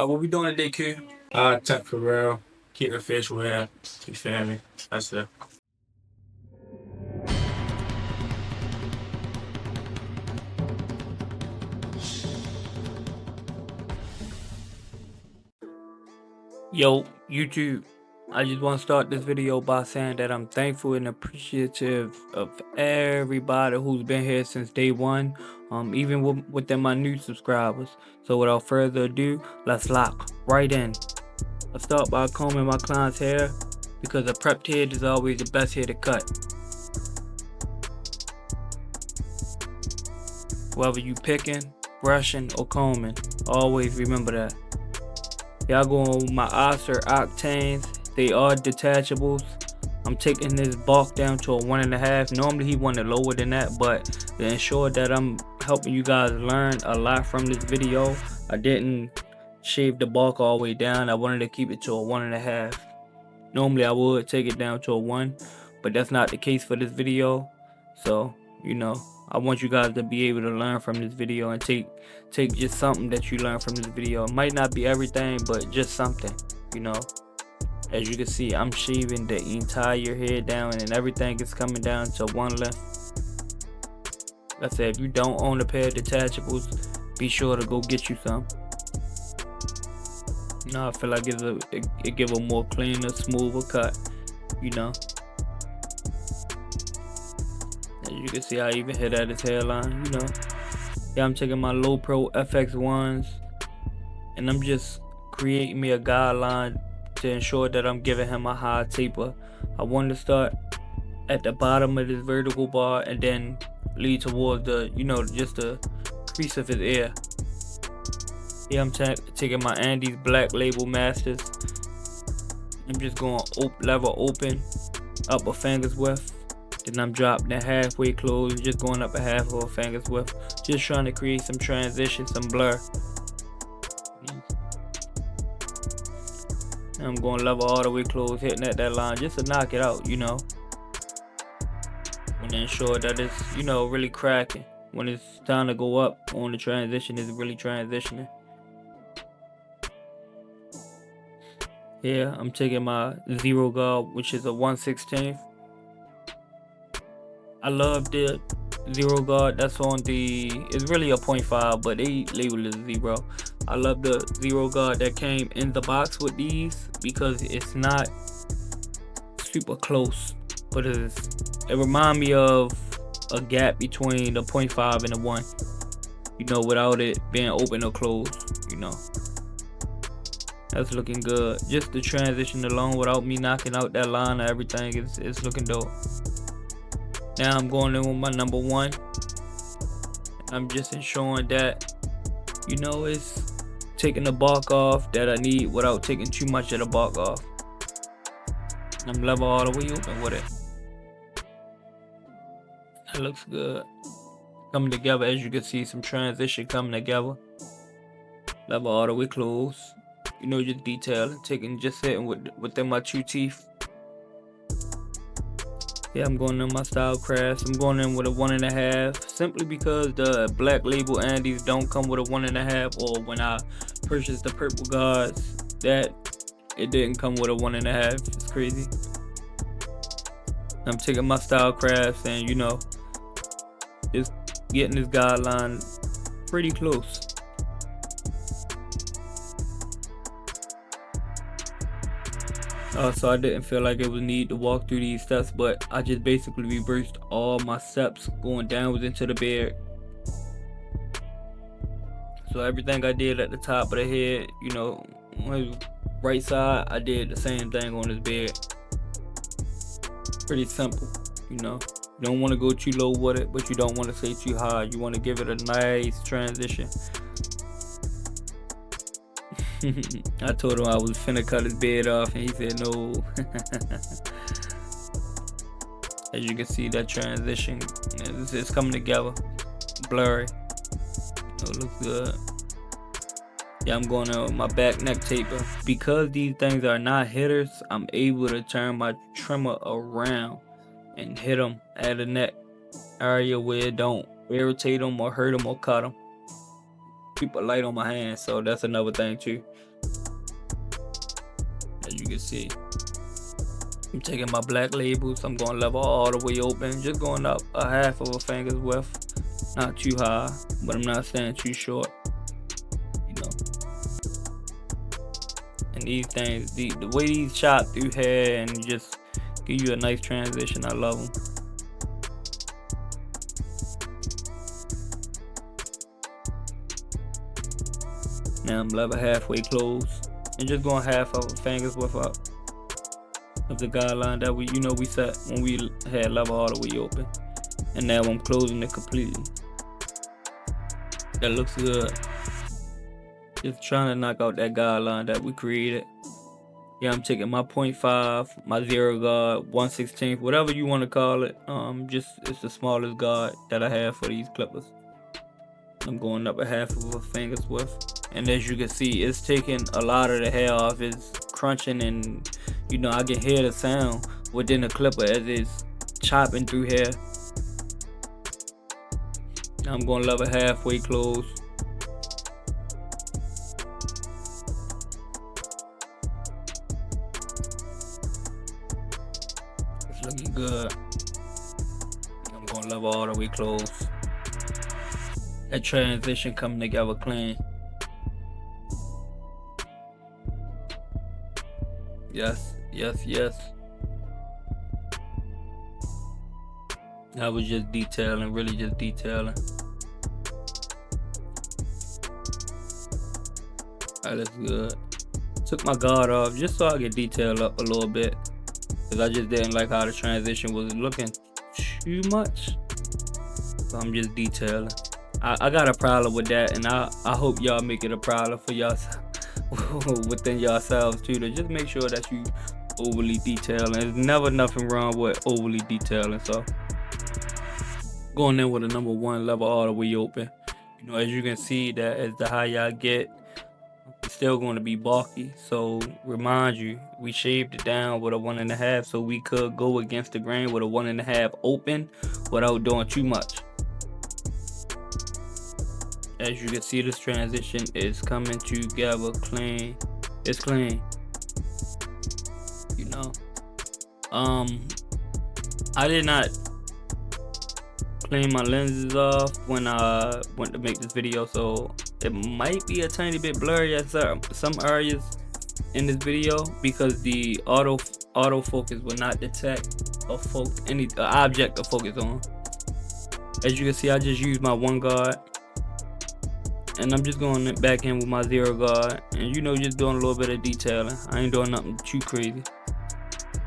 What we doing today, Q? Tapering, keep the fish well. You feel me? That's it. Yo, YouTube. I just want to start this video by saying that I'm thankful and appreciative of everybody who's been here since day one, even within my new subscribers. So without further ado, let's lock right in. I'll start by combing my client's hair because a prepped head is always the best hair to cut. Whether you picking, brushing, or combing, always remember that. Y'all go on my Oster Octanes. They are detachables. I'm taking this bulk down to a 1.5. Normally he wanted lower than that, but to ensure that I'm helping you guys learn a lot from this video, I didn't shave the bulk all the way down. I wanted to keep it to a 1.5. Normally I would take it down to a 1, but that's not the case for this video. So, you know, I want you guys to be able to learn from this video and take just something that you learn from this video. It might not be everything, but just something, you know. As you can see, I'm shaving the entire head down and everything is coming down to one length. Like I said, if you don't own a pair of detachables, be sure to go get you some. You know, I feel like it give a more cleaner, smoother cut, you know. As you can see, I even hit at his hairline, you know. Yeah, I'm taking my Low Pro FX1s and I'm just creating me a guideline to ensure that I'm giving him a high taper. I want to start at the bottom of this vertical bar and then lead towards the, you know, just the crease of his ear. Yeah, I'm taking my Andes Black Label Masters. I'm just going level open, up a finger's width. Then I'm dropping it halfway closed, just going up a half of a finger's width. Just trying to create some transition, some blur. And I'm going level all the way closed, hitting at that line just to knock it out, you know. And ensure that it's, you know, really cracking. When it's time to go up on the transition, it's really transitioning. Yeah, I'm taking my Zero Guard, which is a 1/16. I love the Zero Guard that's on the, it's really a 0.5, but they label it 0. I love the Zero Guard that came in the box with these because it's not super close, but it reminds me of a gap between the 0.5 and the 1, you know, without it being open or closed, you know. That's looking good. Just the transition alone without me knocking out that line or everything is looking dope. Now I'm going in with my number 1. I'm just ensuring that, you know, it's taking the bulk off that I need without taking too much of the bulk off. I'm level all the way open with it. That looks good. Coming together, as you can see, some transition coming together. Level all the way closed. You know, just detailing, just hitting within my 2 teeth. Yeah, I'm going in my Style Crafts. I'm going in with a 1.5, simply because the Black Label Andes don't come with a 1.5, or when I purchased the Purple Guards, that it didn't come with a 1.5. It's crazy. I'm taking my Style Crafts and, you know, just getting this guideline pretty close. So I didn't feel like it was need to walk through these steps, but I just basically reversed all my steps going downwards into the beard. So everything I did at the top of the head, you know, on his right side, I did the same thing on his beard. Pretty simple, you know. You don't want to go too low with it, but you don't want to stay too high. You want to give it a nice transition. I told him I was finna cut his beard off and he said no. As you can see, that transition is coming together. Blurry. Oh, it looks good. Yeah, I'm going on with my back neck taper. Because these things are not hitters, I'm able to turn my trimmer around and hit them at the neck area where it don't irritate them or hurt them or cut them. super light on my hands, so that's another thing too. As you can see, I'm taking my black labels, I'm going level all the way open, just going up a half of a finger's width, not too high, but I'm not staying too short, you know. And these things, the way these chop through hair and just give you a nice transition, I love them. Now I'm level halfway closed and just going half of a finger's width up of the guideline that we set when we had level all the way open. And now I'm closing it completely. That looks good. Just trying to knock out that guideline that we created. Yeah, I'm taking my 0.5, my 0 guard, 1/16, whatever you want to call it. It's the smallest guard that I have for these clippers. I'm going up a half of a finger's width. And as you can see, it's taking a lot of the hair off. It's crunching, and I can hear the sound within the clipper as it's chopping through hair. Now I'm going level halfway close. It's looking good. I'm going level all the way close. That transition coming together clean. Yes, yes, yes. I was just detailing, really just detailing. Alright, that's good. Took my guard off just so I could detail up a little bit, because I just didn't like how the transition was looking too much. So I'm just detailing. I got a problem with that, and I hope y'all make it a problem for y'all within yourselves too, to just make sure that you overly detailing. There's never nothing wrong with overly detailing. So going in with a number 1 level all the way open. As you can see, that as the higher I get, it's still going to be bulky. So remind you, we shaved it down with a 1.5, so we could go against the grain with a 1.5 open without doing too much. As you can see, this transition is coming together clean. It's clean. I did not clean my lenses off when I went to make this video, so it might be a tiny bit blurry at some areas in this video, because the autofocus will not detect any object to focus on. As you can see, I just used my 1 guard. And I'm just going back in with my 0 guard, and just doing a little bit of detailing. I ain't doing nothing too crazy.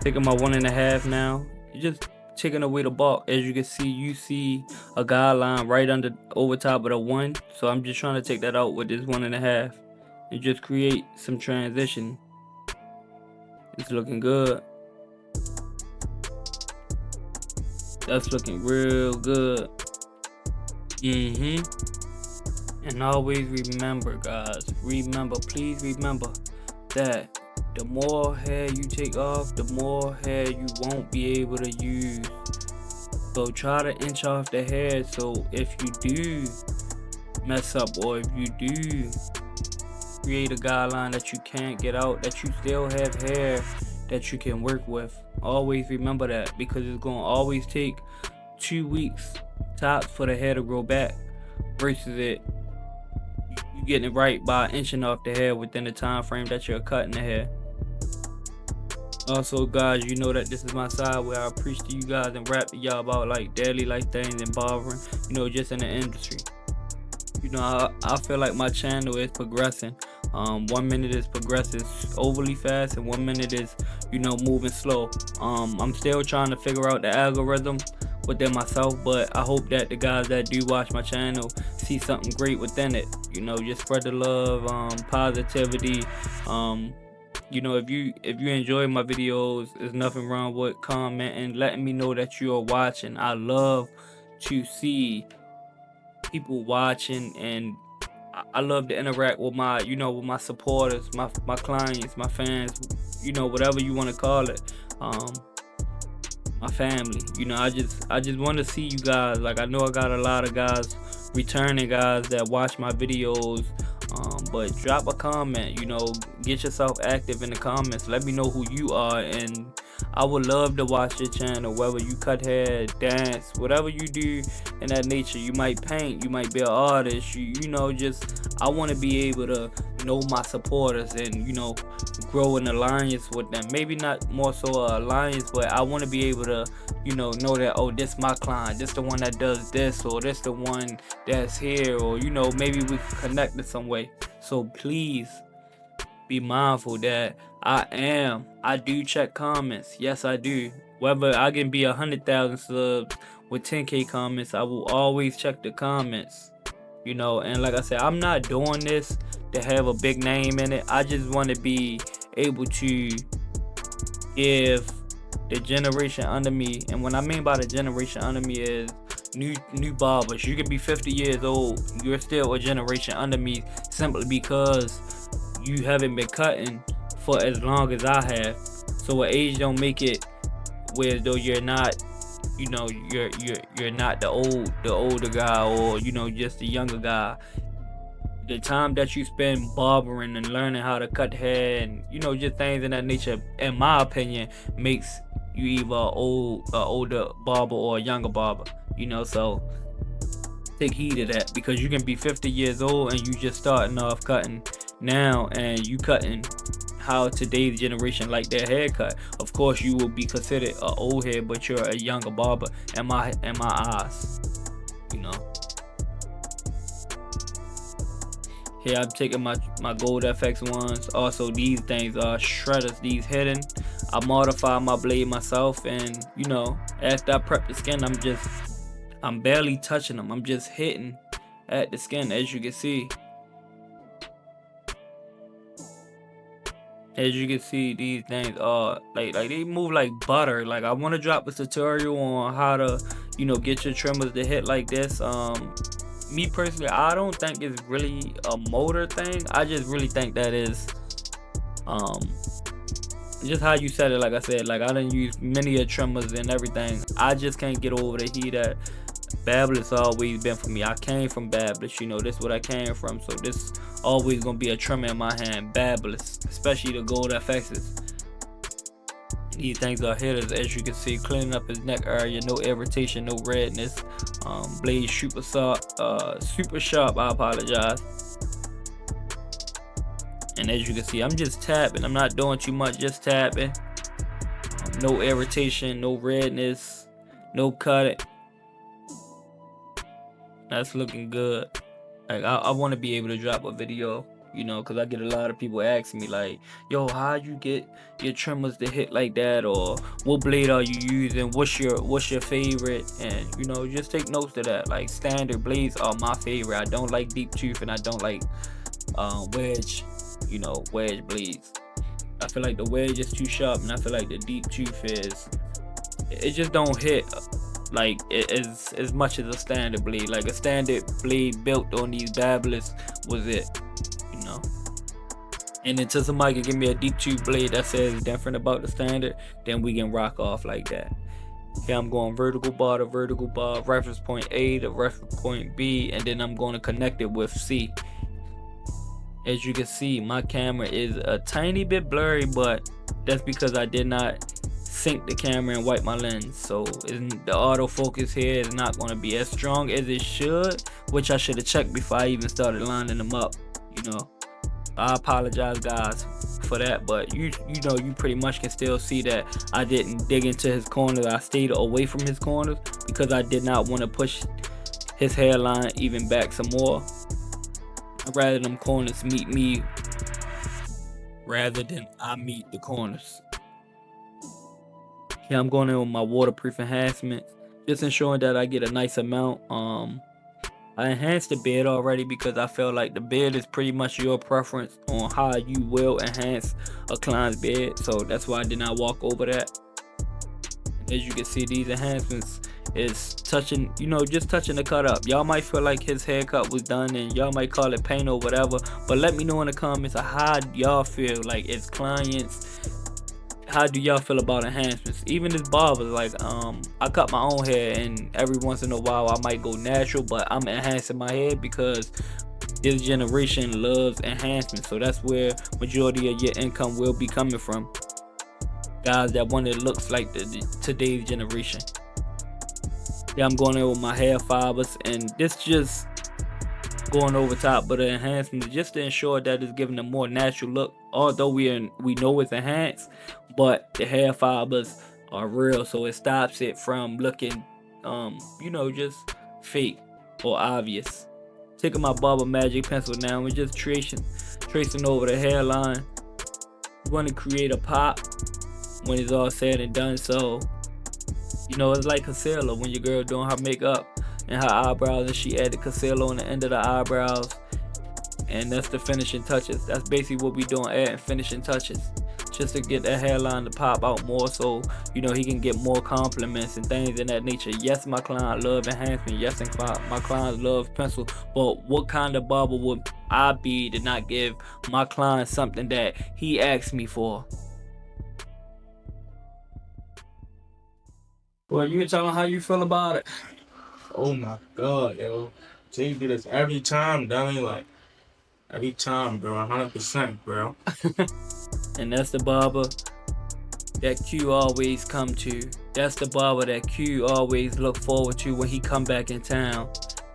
Taking my 1.5 now, just taking away the bulk. As you can see, you see a guideline right over top of the 1. So I'm just trying to take that out with this 1.5 and just create some transition. It's looking good. That's looking real good. And always remember, guys, please remember that the more hair you take off, the more hair you won't be able to use. So try to inch off the hair, so if you do mess up, or if you do create a guideline that you can't get out, that you still have hair that you can work with. Always remember that, because it's going to always take 2 weeks tops for the hair to grow back, versus you getting it right by inching off the hair within the time frame that you're cutting the hair. Also, guys, you know that this is my side where I preach to you guys and rap to y'all about like daily life things and barbering, just in the industry. I feel like my channel is progressing. 1 minute is progressing overly fast, and 1 minute is moving slow. I'm still trying to figure out the algorithm within myself, but I hope that the guys that do watch my channel see something great within it. Just spread the love, positivity. If you enjoy my videos, there's nothing wrong with commenting, letting me know that you are watching. I love to see people watching, and I love to interact with my with my supporters, my clients, my fans, whatever you want to call it, my family. I just want to see you guys. Like, I know I got a lot of guys returning guys that watch my videos. But drop a comment, you know, get yourself active in the comments. Let me know who you are, and I would love to watch your channel. Whether you cut hair, dance, whatever you do in that nature. You might paint, you might be an artist, you know, just I want to be able to know my supporters and, you know, grow an alliance with them. Maybe not more so an alliance, but I want to be able to, you know that, oh, this my client, this the one that does this, or this the one that's here, or, you know, maybe we can connect in some way. So please be mindful that I do check comments. Yes, I do. Whether I can be 100,000 subs with 10K comments, I will always check the comments. You know, and like I said, I'm not doing this to have a big name in it. I just want to be able to give the generation under me, and what I mean by the generation under me is new barbers. You could be 50 years old, you're still a generation under me, simply because you haven't been cutting for as long as I have. So age don't make it where though you're not, you know, you're not the older guy, or, you know, just the younger guy. The time that you spend barbering and learning how to cut hair and, you know, just things in that nature, in my opinion, makes you either an older barber or a younger barber, you know. So take heed of that, because you can be 50 years old and you just starting off cutting now, and you cutting how today's generation like their haircut. Of course you will be considered an old head, but you're a younger barber in my eyes, you know. Here I'm taking my gold FX ones. Also, these things are shredders, these hidden. I modify my blade myself, and, you know, after I prep the skin, I'm barely touching them. I'm just hitting at the skin, as you can see. As you can see, these things are like they move like butter. Like, I want to drop a tutorial on how to, you know, get your trimmers to hit like this. Me personally, I don't think it's really a motor thing. I just really think that is just how you said it. Like I said, like, I done use many trimmers and everything. I just can't get over the heat that Babbless always been for me. I came from Babbless, you know, this is what I came from. So this always gonna be a trimmer in my hand, Babbless, especially the gold FXs. These things are hitters, as you can see, cleaning up his neck area, no irritation, no redness. Blade super sharp, I apologize. And as you can see, I'm just tapping. I'm not doing too much, just tapping. No irritation, no redness, no cutting. That's looking good. Like, I want to be able to drop a video, you know, because I get a lot of people asking me, like, yo, how you get your trimmers to hit like that, or what blade are you using, what's your favorite? And, you know, just take notes of that. Like, standard blades are my favorite. I don't like deep tooth, and I don't like wedge blades. I feel like the wedge is too sharp, and I feel like the deep tooth it just don't hit like as much as a standard blade. Like, a standard blade built on these Babbless was it, you know. And until somebody can give me a deep tooth blade that says different about the standard, then we can rock off like that. Here I'm going vertical bar to vertical bar, reference point A to reference point B, and then I'm going to connect it with C. As you can see, my camera is a tiny bit blurry, but that's because I did not sync the camera and wipe my lens. So the autofocus here is not going to be as strong as it should, which I should have checked before I even started lining them up, you know. I apologize, guys, for that, but you know, you pretty much can still see that I didn't dig into his corners. I stayed away from his corners because I did not want to push his hairline even back some more. I'd rather them corners meet me rather than I meet the corners. Here I'm going in with my waterproof enhancements, just ensuring that I get a nice amount. I enhanced the beard already because I feel like the beard is pretty much your preference on how you will enhance a client's beard. So that's why I did not walk over that. As you can see, these enhancements is touching, you know, just touching the cut up. Y'all might feel like his haircut was done and y'all might call it paint or whatever, but let me know in the comments how y'all feel. Like, as clients, how do y'all feel about enhancements? Even as barbers, like I cut my own hair, and every once in a while I might go natural, but I'm enhancing my hair because this generation loves enhancements. So that's where majority of your income will be coming from. Guys that want it looks like today's generation. Yeah, I'm going in with my hair fibers, and this just going over top, but the enhancement just to ensure that it's giving a more natural look. Although we know it's enhanced, but the hair fibers are real, so it stops it from looking you know, just fake or obvious. Taking my Barber Magic pencil now, we're just tracing over the hairline. We want to create a pop when it's all said and done. So you know, it's like concealer when your girl doing her makeup and her eyebrows, and she added concealer on the end of the eyebrows, and that's the finishing touches. That's basically what we doing, adding finishing touches, just to get that hairline to pop out more, so you know he can get more compliments and things in that nature. Yes, my client love enhancement. Yes, and my clients love pencil. But what kind of barber would I be to not give my client something that he asked me for? Well, you can tell him how you feel about it. Oh my god, yo. Jay do this every time, dummy. Like, every time, bro. 100%, bro. And that's the barber that Q always come to. That's the barber that Q always look forward to when he come back in town.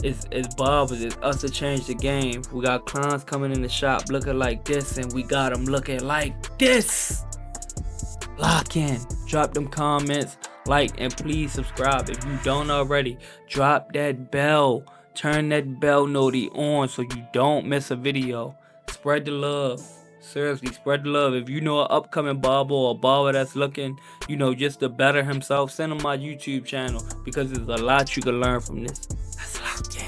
It's barbers, it's us to change the game. We got clients coming in the shop looking like this, and we got them looking like this. Lock in. Drop them comments, like, and please subscribe if you don't already. Drop that bell. Turn that bell noti on so you don't miss a video. Spread the love. Seriously, spread the love. If you know an upcoming barber or a barber that's looking, you know, just to better himself, send him my YouTube channel, because there's a lot you can learn from this. That's locked in.